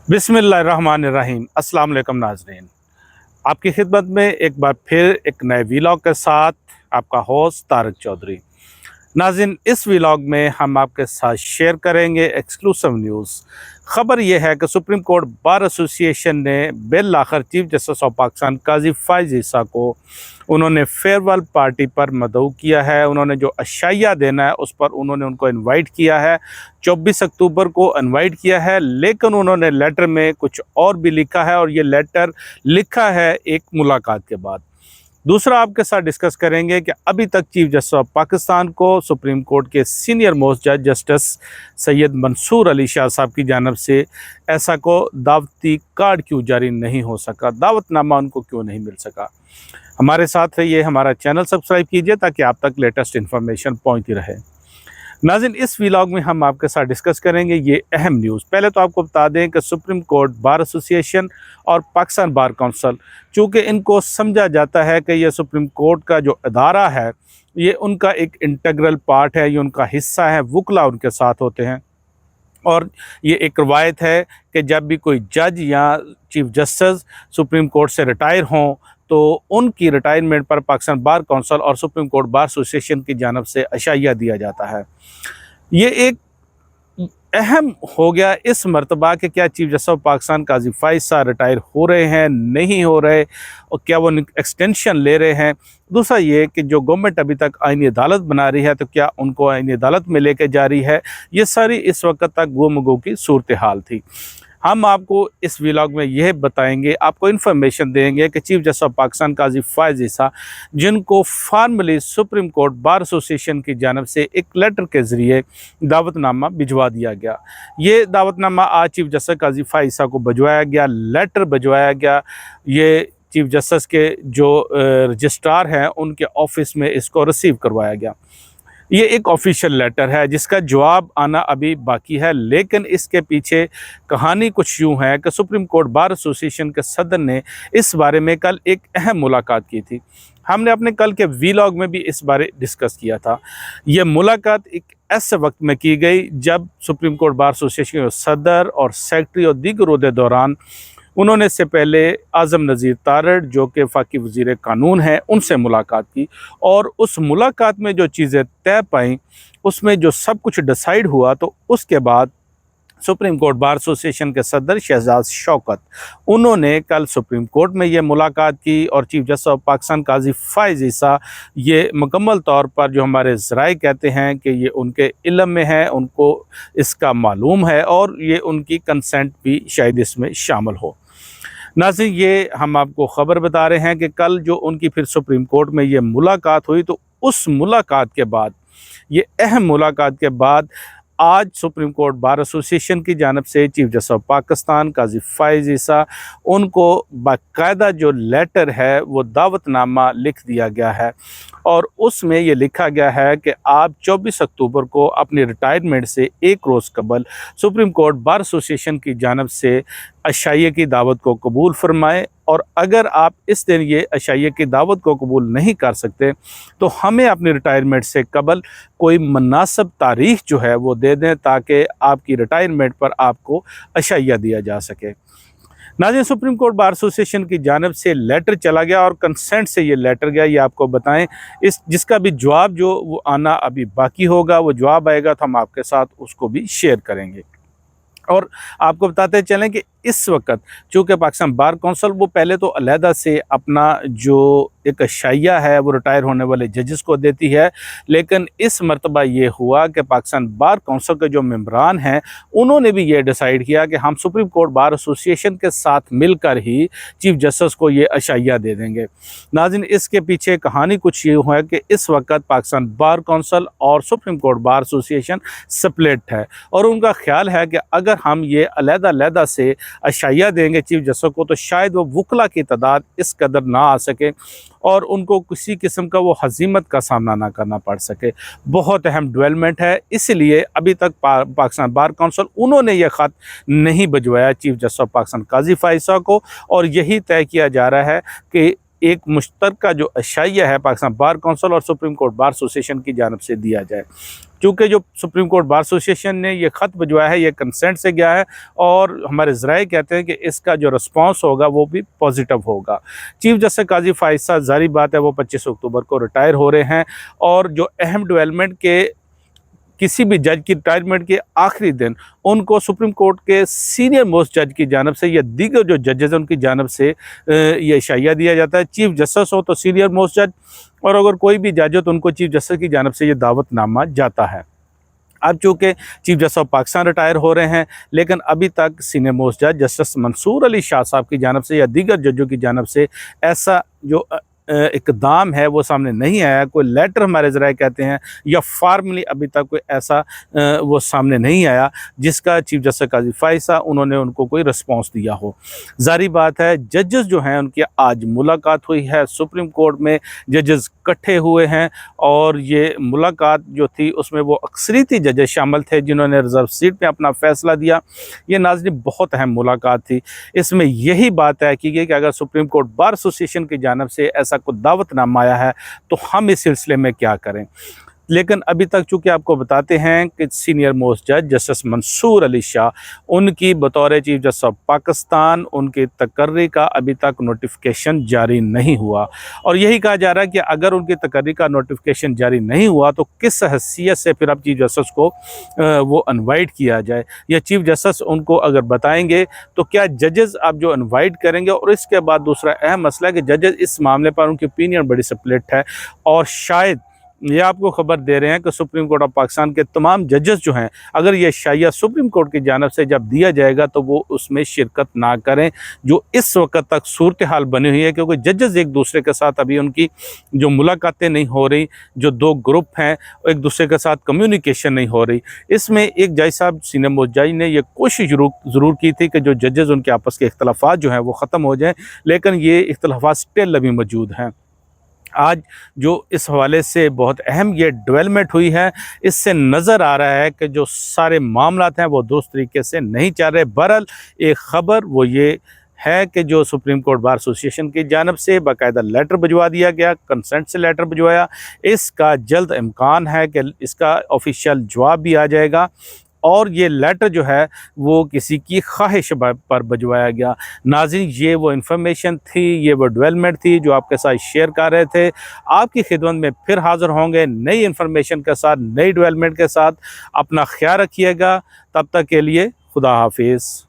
बिस्मिल्लाहिर्रहमानिर्रहीम। अस्सलाम वालेकुम नाज़रीन, आपकी खिदमत में एक बार फिर एक नए वीलॉग के साथ आपका होस्ट तारक चौधरी। नाज़रीन, इस वीलॉग में हम आपके साथ शेयर करेंगे एक्सक्लूसिव न्यूज़। ख़बर यह है कि सुप्रीम कोर्ट बार एसोसिएशन ने बिल आखिर चीफ जस्टिस ऑफ पाकिस्तान काजी फ़ाइज़ ईसा को उन्होंने फेयरवेल पार्टी पर मदऊ किया है। उन्होंने जो अशाइया देना है उस पर उन्होंने उनको इनवाइट किया है। 24 अक्टूबर को इनवाइट किया है, लेकिन उन्होंने लेटर में कुछ और भी लिखा है और ये लेटर लिखा है एक मुलाकात के बाद। दूसरा आपके साथ डिस्कस करेंगे कि अभी तक चीफ जस्टिस ऑफ पाकिस्तान को सुप्रीम कोर्ट के सीनियर मोस्ट जज जस्टिस सैयद मंसूर अली शाह साहब की जानब से ऐसा को दावती कार्ड क्यों जारी नहीं हो सका, दावतनामा उनको क्यों नहीं मिल सका। हमारे साथ रहिए, हमारा चैनल सब्सक्राइब कीजिए ताकि आप तक लेटेस्ट इन्फॉर्मेशन पहुंचती रहे। नाज़रीन, इस व्लॉग में हम आपके साथ डिस्कस करेंगे ये अहम न्यूज़। पहले तो आपको बता दें कि सुप्रीम कोर्ट बार एसोसिएशन और पाकिस्तान बार काउंसिल, चूँकि इनको समझा जाता है कि ये सुप्रीम कोर्ट का जो अदारा है ये उनका एक इंटीग्रल पार्ट है, ये उनका हिस्सा है, वकला उनके साथ होते हैं। और ये एक रवायत है कि जब भी कोई जज या चीफ जस्टिस सुप्रीम कोर्ट से रिटायर हों तो उनकी रिटायरमेंट पर पाकिस्तान बार काउंसिल और सुप्रीम कोर्ट बार एसोसिएशन की जानब से अशाइया दिया जाता है। ये एक अहम हो गया इस मरतबा कि क्या चीफ जस्टिस ऑफ पाकिस्तान काजी फ़ाइज़ साहब रिटायर हो रहे हैं, नहीं हो रहे, और क्या वो एक्सटेंशन ले रहे हैं। दूसरा ये कि जो गवर्नमेंट अभी तक आईनी अदालत बना रही है तो क्या उनको आईनी अदालत में लेके जा रही है। ये सारी इस वक्त तक गुमगो की सूरत हाल थी। हम आपको इस व्लॉग में यह बताएंगे, आपको इन्फॉर्मेशन देंगे कि चीफ जस्टिस ऑफ पाकिस्तान काजी फ़ाइज़ ईसा, जिनको formally supreme court bar association की जानब से एक लेटर के ज़रिए दावतनामा भिजवा दिया गया। ये दावतनामा आज चीफ जस्टिस काजी फ़ाइज़ ईसा को भिजवाया गया, लेटर भिजवाया गया। ये चीफ जस्टिस के जो रजिस्ट्रार हैं उनके ऑफिस में इसको रिसीव करवाया गया। ये एक ऑफिशियल लेटर है जिसका जवाब आना अभी बाकी है, लेकिन इसके पीछे कहानी कुछ यूँ है कि सुप्रीम कोर्ट बार एसोसिएशन के सदर ने इस बारे में कल एक अहम मुलाकात की थी। हमने अपने कल के वीलॉग में भी इस बारे डिस्कस किया था। ये मुलाकात एक ऐसे वक्त में की गई जब सुप्रीम कोर्ट बार एसोसिएशन के सदर और सेक्रेटरी और दीगर ओहदे दौरान उन्होंने इससे पहले आज़म नज़ीर तारड़ जो कि वफाकी वज़ीर कानून हैं उनसे मुलाकात की, और उस मुलाकात में जो चीज़ें तय पाईं उसमें जो सब कुछ डिसाइड हुआ, तो उसके बाद सुप्रीम कोर्ट बार एसोसिएशन के सदर शहजाद शौकत उन्होंने कल सुप्रीम कोर्ट में ये मुलाकात की और चीफ जस्टिस ऑफ पाकिस्तान काजी फ़ाइज़ ईसा ये मुकम्मल तौर पर जो हमारे ज़राए कहते हैं कि ये उनके इल्म में है, उनको इसका मालूम है और ये उनकी कंसेंट भी शायद इसमें शामिल हो। नाज़रीन, ये हम आपको ख़बर बता रहे हैं कि कल जो उनकी फिर सुप्रीम कोर्ट में ये मुलाकात हुई, तो उस मुलाकात के बाद, ये अहम मुलाकात के बाद आज सुप्रीम कोर्ट बार एसोसिएशन की जानब से चीफ जस्टिस ऑफ पाकिस्तान काजी फ़ाइज़ ईसा उनको बाकायदा जो लेटर है वो दावतनामा लिख दिया गया है, और उसमें ये लिखा गया है कि आप 24 अक्टूबर को अपनी रिटायरमेंट से एक रोज़ कबल सुप्रीम कोर्ट बार एसोसिएशन की जानब से अशाइया की दावत को कबूल फरमाएँ, और अगर आप इस दिन ये अशाइया की दावत को कबूल नहीं कर सकते तो हमें अपनी रिटायरमेंट से कबल कोई मुनासिब तारीख़ जो है वो दे दें ताकि आपकी रिटायरमेंट पर आपको अशाइया दिया जा सके। नाज़रीन, सुप्रीम कोर्ट बार एसोसिएशन की जानब से लेटर चला गया और कंसेंट से ये लेटर गया, ये आपको बताएं। इस जिसका भी जवाब जो वो आना अभी बाकी होगा, वो जवाब आएगा तो हम आपके साथ उसको भी शेयर करेंगे। और आपको बताते चलें कि इस वक्त चूँकि पाकिस्तान बार काउंसिल वो पहले तो अलहदा से अपना जो एक अशाइया है वो रिटायर होने वाले जजेस को देती है, लेकिन इस मरतबा ये हुआ कि पाकिस्तान बार काउंसिल के जो मेंबरान हैं उन्होंने भी ये डिसाइड किया कि हम सुप्रीम कोर्ट बार एसोसिएशन के साथ मिलकर ही चीफ जस्टिस को ये अशाइया दे देंगे। नाज़रीन, इसके पीछे कहानी कुछ ये है कि इस वक्त पाकिस्तान बार काउंसिल और supreme court bar association split है, और उनका ख्याल है कि अगर हम ये अलहदा से अशाइया देंगे चीफ जस्टिस को तो शायद वो वकला की तादाद इस कदर ना आ सके और उनको किसी किस्म का वो हजीमत का सामना ना करना पड़ सके। बहुत अहम डेवलपमेंट है, इसलिए अभी तक पाकिस्तान बार काउंसिल उन्होंने ये ख़त नहीं भिजवाया चीफ जस्टिस ऑफ पाकिस्तान काजी फ़ाइज़ ईसा को, और यही तय किया जा रहा है कि एक मुश्तरका जो अशाइया है पाकिस्तान बार काउंसिल और सुप्रीम कोर्ट बार एसोसिएशन की जानब से दिया जाए। چونکہ جو سپریم کورٹ بار ایسوسیشن نے یہ خط بھجوایا ہے یہ کنسنٹ سے گیا ہے، اور ہمارے ذرائع کہتے ہیں کہ اس کا جو رسپانس ہوگا وہ بھی پازیٹیو ہوگا۔ چیف جسٹس قاضی فائز صاحب ظاہری بات ہے وہ 25 اکتوبر کو ریٹائر ہو رہے ہیں، اور جو اہم ڈیولپمنٹ کے کسی بھی جج کی ریٹائرمنٹ کے آخری دن ان کو سپریم کورٹ کے سینئر موسٹ جج کی جانب سے یا دیگر جو ججز ہیں ان کی جانب سے یہ اشعیہ دیا جاتا ہے۔ چیف جسٹس ہو تو سینئر موسٹ جج، اور اگر کوئی بھی جج ہو تو ان کو چیف جسٹس کی جانب سے یہ دعوت نامہ جاتا ہے۔ اب چونکہ chief justice of Pakistan retire ہو رہے ہیں، لیکن ابھی تک سینئر موسٹ جج جسٹس منصور علی شاہ صاحب کی جانب سے یا دیگر ججوں کی جانب سے ایسا جو اقدام ہے وہ سامنے نہیں آیا۔ کوئی لیٹر ہمارے ذرائع کہتے ہیں یا فارملی ابھی تک کوئی ایسا وہ سامنے نہیں آیا جس کا چیف جسٹس قاضی فائز صاحب انہوں نے ان کو کوئی رسپانس دیا ہو۔ ظاہری بات ہے ججز جو ہیں ان کی آج ملاقات ہوئی ہے سپریم کورٹ میں، ججز اکٹھے ہوئے ہیں، اور یہ ملاقات جو تھی اس میں وہ اکثریتی ججز شامل تھے جنہوں نے ریزرو سیٹ پہ اپنا فیصلہ دیا۔ یہ ناظرین بہت اہم ملاقات تھی۔ اس میں یہی بات ہے کہ اگر سپریم کورٹ بار ایسوسیشن کی جانب سے ایسا کوئی دعوت نامہ آیا ہے تو ہم اس سلسلے میں کیا کریں۔ لیکن ابھی تک چونکہ آپ کو بتاتے ہیں کہ سینئر موسٹ جج جسٹس منصور علی شاہ ان کی بطور چیف جسٹس آف پاکستان ان کی تقرری کا ابھی تک نوٹیفیکیشن جاری نہیں ہوا، اور یہی کہا جا رہا ہے کہ اگر ان کی تقرری کا نوٹیفیکیشن جاری نہیں ہوا تو کس حیثیت سے پھر اب چیف جسٹس کو وہ انوائٹ کیا جائے، یا چیف جسٹس ان کو اگر بتائیں گے تو کیا ججز اب جو انوائٹ کریں گے۔ اور اس کے بعد دوسرا اہم مسئلہ ہے کہ ججز اس معاملے پر ان کی اوپینین بڑی سپلٹ ہے، اور شاید یہ آپ کو خبر دے رہے ہیں کہ سپریم کورٹ آف پاکستان کے تمام ججز جو ہیں اگر یہ اشعیہ سپریم کورٹ کی جانب سے جب دیا جائے گا تو وہ اس میں شرکت نہ کریں، جو اس وقت تک صورتحال بنی ہوئی ہے، کیونکہ ججز ایک دوسرے کے ساتھ ابھی ان کی جو ملاقاتیں نہیں ہو رہی، جو دو گروپ ہیں ایک دوسرے کے ساتھ کمیونیکیشن نہیں ہو رہی۔ اس میں ایک جج صاحب سینئر موسٹ جج نے یہ کوشش ضرور کی تھی کہ جو ججز ان کے آپس کے اختلافات جو ہیں وہ ختم ہو جائیں، لیکن یہ اختلافات سٹل ابھی موجود ہیں۔ آج جو اس حوالے سے بہت اہم یہ ڈیولپمنٹ ہوئی ہے، اس سے نظر آ رہا ہے کہ جو سارے معاملات ہیں وہ درست طریقے سے نہیں چل رہے۔ بہرحال ایک خبر وہ یہ ہے کہ جو سپریم کورٹ بار ایسوسیشن کی جانب سے باقاعدہ لیٹر بھجوا دیا گیا، کنسنٹ سے لیٹر بھجوایا، اس کا جلد امکان ہے کہ اس کا آفیشیل جواب بھی آ جائے گا، اور یہ لیٹر جو ہے وہ کسی کی خواہش پر بھجوایا گیا۔ ناظرین یہ وہ انفارمیشن تھی، یہ وہ ڈیولپمنٹ تھی جو آپ کے ساتھ شیئر کر رہے تھے۔ آپ کی خدمت میں پھر حاضر ہوں گے نئی انفارمیشن کے ساتھ، نئی ڈیولپمنٹ کے ساتھ۔ اپنا خیال رکھیے گا، تب تک کے لیے خدا حافظ۔